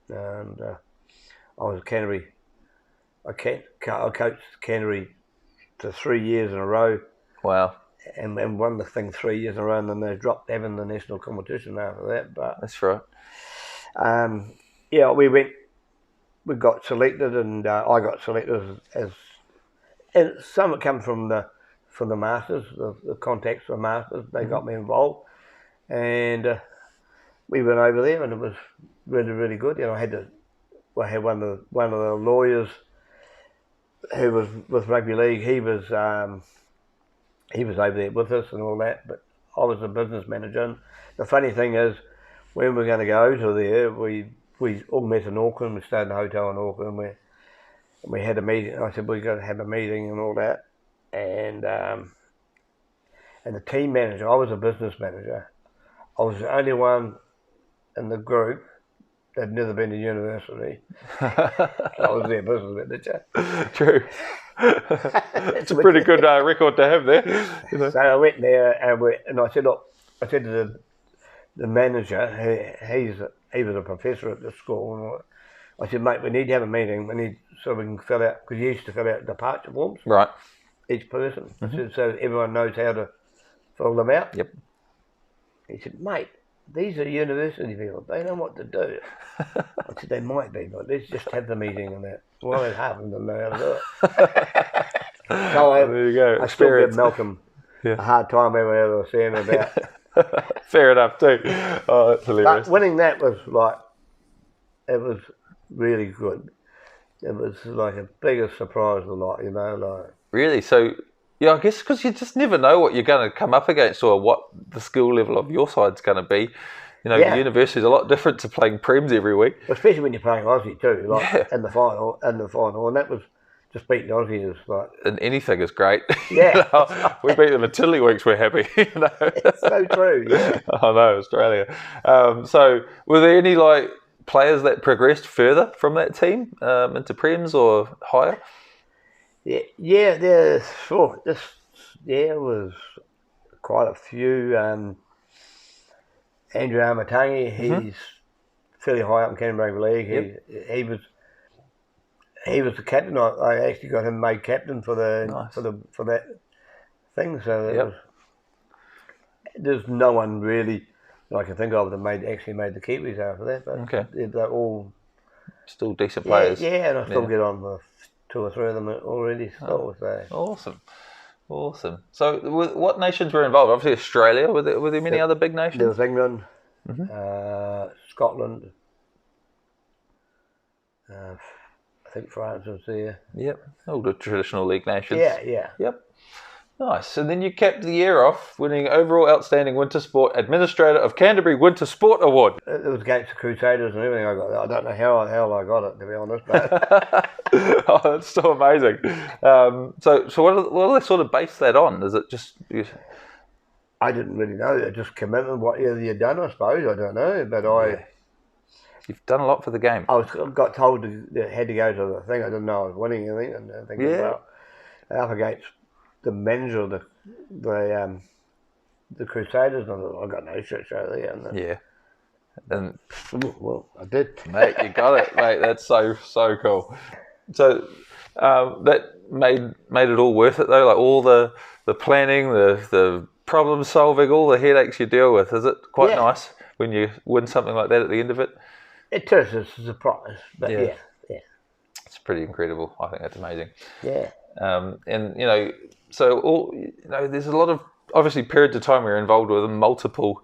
And I was Canterbury. I coached Canterbury for 3 years in a row. Wow! And won the thing 3 years in a row, and then they dropped having the national competition after that. But that's right. We got selected, and I got selected and some come from the masters, the contacts of the masters. They got me involved, and we went over there, and it was really, really good. You know, I had one of the lawyers who was with Rugby League. He was over there with us and all that, but I was the business manager. And the funny thing is, when we were going to go to there, we all met in Auckland. We stayed in a hotel in Auckland. We had a meeting. I said, we've got to have a meeting and all that. And the team manager, I was a business manager. I was the only one in the group that had never been to university. I was their business manager. True. It's a pretty good record to have there. You know. So I went there and I said, look, I said to the manager, he was a professor at the school, and I said, mate, we need to have a meeting. We need so we can fill out, because you used to fill out departure forms. Right. Each person. I said, so everyone knows how to fill them out. Yep. He said, mate, these are university people. They know what to do. I said, they might be, but let's just have the meeting and that. Well, it happened and they how to do it. So there you go. I still give Malcolm a hard time every I was saying about. Fair enough too. Oh, that's hilarious. But winning that was like, it was really good. It was like a biggest surprise of the lot, you know. Like, really? So, yeah, I guess because you just never know what you're going to come up against or what the skill level of your side's going to be. You know, the university's a lot different to playing Prims every week. Especially when you're playing Aussie too, like in the final. And that was just beating Aussie is like... And anything is great. Yeah. You know, we beat them in Tiddlywinks, we're happy. You know? It's so true, yeah. I know, Australia. So, were there any, like, players that progressed further from that team into Prims or higher? Yeah, there was quite a few. Andrew Amatangi, he's fairly high up in Canterbury League. Yep. He was the captain. I actually got him made captain for that thing. So there's no one really that I can think of that actually made the Kiwis after that. But they're all still decent players. Yeah, and I still get on with 2 or 3 of them already. Awesome. So, what nations were involved? Obviously, Australia. Were there many other big nations? There was England, Scotland. I think France was there. Yep, all the traditional league nations. Yeah. Yep. Nice. And then you capped the year off winning overall outstanding winter sport administrator of Canterbury Winter Sport Award. It was against the Crusaders and everything. I got that. I don't know how I got it, to be honest. But oh, that's so amazing. So what do they sort of base that on? Is it just? I didn't really know. It just commitment. What you've done, I suppose. I don't know, but You've done a lot for the game. I got told to had to go to the thing. I didn't know I was winning anything, and I think up against the manager of the Crusaders, and I got no shit show there. And well, I did, mate. You got it, mate. That's so cool. So that made it all worth it, though. Like all the planning, the problem solving, all the headaches you deal with. Is it quite nice when you win something like that at the end of it? It is. It's a surprise, but yeah. It's pretty incredible. I think that's amazing. Yeah. And so there's a lot of obviously periods of time we're involved with multiple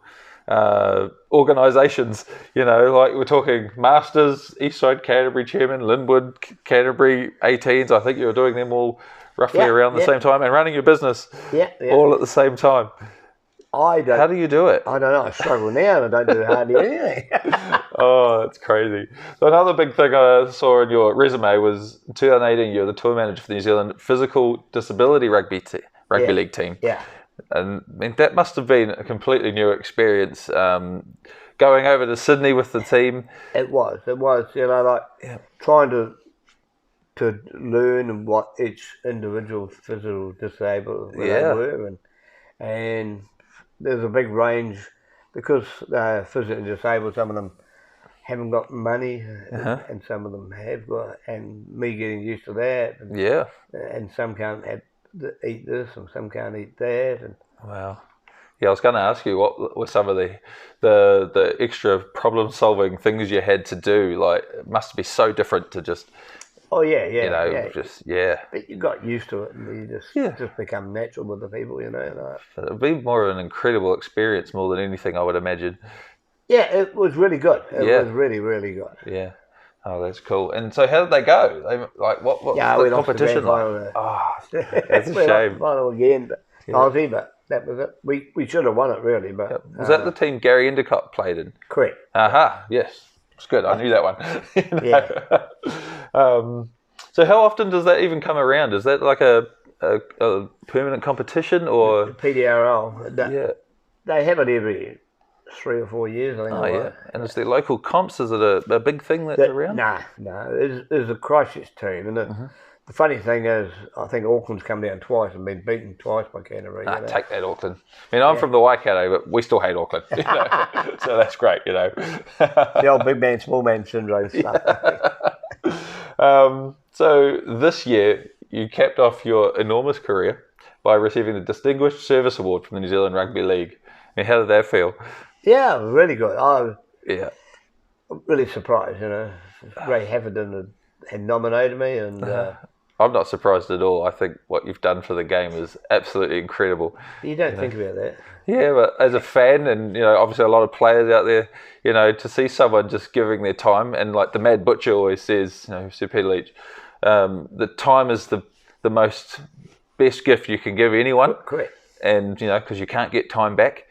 organisations. Like we're talking Masters, Eastside Canterbury Chairman, Linwood Canterbury 18s. I think you were doing them all roughly around the same time and running your business all at the same time. How do you do it? I don't know. I struggle now and I don't do hardly anything. Oh, that's crazy. So another big thing I saw in your resume was in 2018 you were the tour manager for the New Zealand Physical Disability Rugby League team. Yeah. And I mean, that must have been a completely new experience, going over to Sydney with the team. It was. Trying to learn what each individual physical disabled were. And there's a big range because they're physically disabled. Some of them haven't got money, and some of them have got. And me getting used to that. And some can't eat this, and some can't eat that. And wow. Yeah, I was going to ask you what were some of the extra problem solving things you had to do. Like, it must be so different to just. Oh yeah. But you got used to it, and you just become natural with the people, But it'd be more of an incredible experience more than anything, I would imagine. Yeah, it was really good. It was really, really good. Yeah. Oh, that's cool. And so, how did they go? What was the competition like? Oh, that's a shame. Final again, but Aussie, but that was it. We should have won it really, but was that the team Gary Endicott played in? Correct. Yes. It's good. I knew that one. So how often does that even come around? Is that like a permanent competition or the Pdrl? They have it every 3 or 4 years, I think. Oh yeah, and it's the local comps. Is it a big thing that's around? No. There's a Christchurch team, and The funny thing is, I think Auckland's come down twice and been beaten twice by Canterbury. Take that, Auckland. I mean, I'm from the Waikato, but we still hate Auckland. So that's great, The old big man, small man syndrome stuff. So this year, you capped off your enormous career by receiving the Distinguished Service Award from the New Zealand Rugby League. And how did that feel? Yeah, really good. I was really surprised, Ray Heffernan had nominated me, and I'm not surprised at all. I think what you've done for the game is absolutely incredible. You don't think about that. Yeah, but as a fan and, obviously a lot of players out there, to see someone just giving their time, and like the Mad Butcher always says, Sir Peter Leach, the time is the most best gift you can give anyone. Correct. And, because you can't get time back.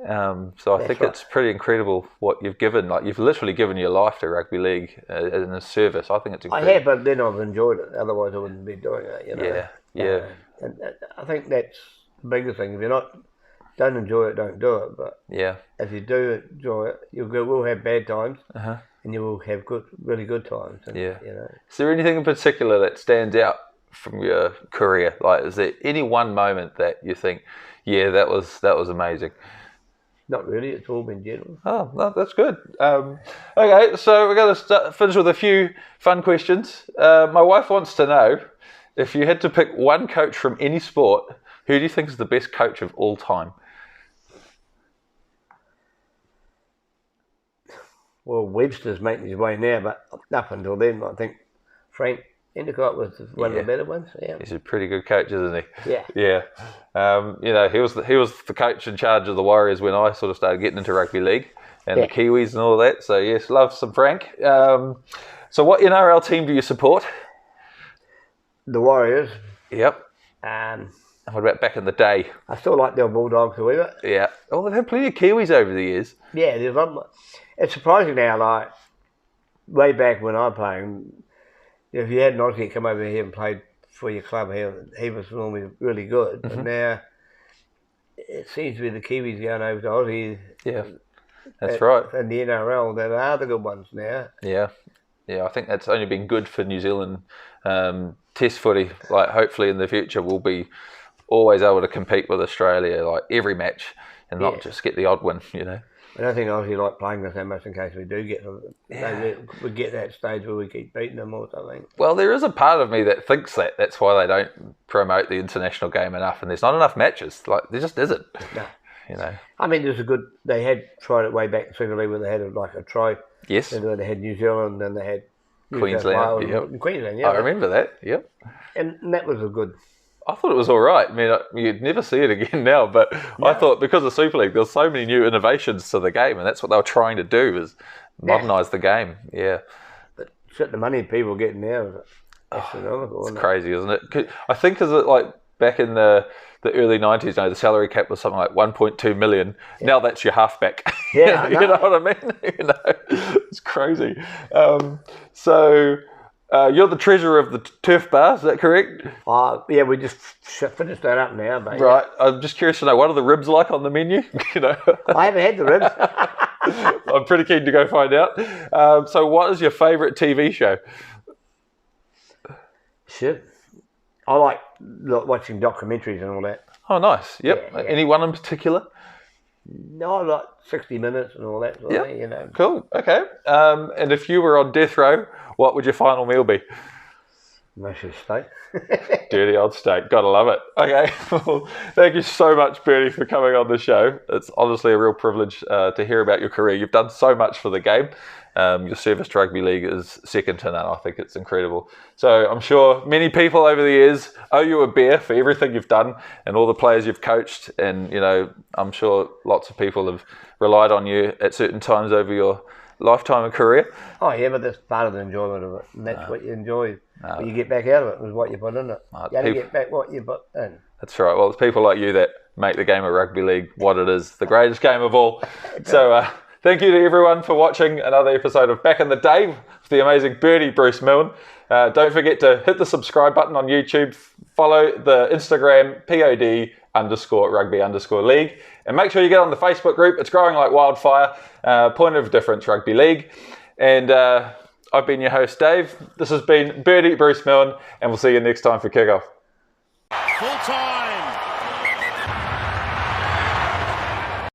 So I think it's pretty incredible what you've given. Like, you've literally given your life to rugby league in a service. I think it's incredible. I have, but then I've enjoyed it. Otherwise, I wouldn't be doing it. Yeah. And I think that's the biggest thing. If you're don't enjoy it, don't do it. But if you do enjoy it, you will have bad times, and you will have really good times. And, Is there anything in particular that stands out from your career? Like, is there any one moment that you think, that was amazing? Not really. It's all been general. Oh, no, that's good. Okay, so we're going to finish with a few fun questions. My wife wants to know, if you had to pick one coach from any sport, who do you think is the best coach of all time? Well, Webster's making his way now, but up until then, I think Frank Endicott was one of the better ones. Yeah, he's a pretty good coach, isn't he? Yeah. He was the coach in charge of the Warriors when I sort of started getting into rugby league and the Kiwis and all that. So yes, love some Frank. So what NRL team do you support? The Warriors. Yep. What about back in the day? I still like the Bulldogs a wee bit. Yeah. Oh, they've had plenty of Kiwis over the years. Yeah, there's a lot. It's surprising now, like, way back when I played, if you had an Aussie come over here and played for your club, he was normally really good. But now, it seems to be the Kiwis going over to Aussie. Yeah, that's right. And the NRL, that are the good ones now. Yeah, I think that's only been good for New Zealand Test footy. Like, hopefully in the future we'll be always able to compete with Australia, like every match, and not just get the odd win, I don't think Aussie like playing us that much in case we do get them. We get that stage where we keep beating them or something. Well, there is a part of me that thinks that. That's why they don't promote the international game enough, and there's not enough matches. Like, there just isn't. No. I mean, there's they had tried it way back in Super League where they had like a try. Yes. And then they had New Zealand, and they had Queensland. Queensland, I remember that. Yep. And that was a good. I thought it was all right. I mean, you'd never see it again now, but I thought because of Super League, there were so many new innovations to the game, and that's what they were trying to do, is modernise the game. Yeah. But shit, the money people are getting now is astronomical. It's crazy, isn't it? I think like back in the early 90s, the salary cap was something like 1.2 million. Yeah. Now that's your halfback. Yeah, you know what I mean? It's crazy. You're the treasurer of the turf bar, is that correct? Yeah, we just finished that up now, mate. Right. I'm just curious to know, what are the ribs like on the menu? I haven't had the ribs. I'm pretty keen to go find out. So what is your favourite TV show? Shit. I like watching documentaries and all that. Oh, nice. Yep. Yeah. Any one in particular? No, I like 60 Minutes and all that sort of thing, Cool. Okay. And if you were on death row, what would your final meal be? Mostly steak. Dirty old steak. Gotta love it. Okay. Well, thank you so much, Bertie, for coming on the show. It's honestly a real privilege to hear about your career. You've done so much for the game. Your service to rugby league is second to none. I think it's incredible. So I'm sure many people over the years owe you a beer for everything you've done and all the players you've coached. And, I'm sure lots of people have relied on you at certain times over your lifetime of career. Oh, yeah, but that's part of the enjoyment of it. And that's what you enjoy. What you get back out of it was what you put in it. You only get back what you put in. That's right. Well, it's people like you that make the game of rugby league what it is, the greatest game of all. So, thank you to everyone for watching another episode of Back in the Day with the amazing Bertie Bruce Milne. Don't forget to hit the subscribe button on YouTube, follow the Instagram POD_rugby_league, and make sure you get on the Facebook group. It's growing like wildfire. Point of Difference Rugby League. And I've been your host, Dave. This has been Bertie, Bruce Milne, and we'll see you next time for Kickoff. Full time.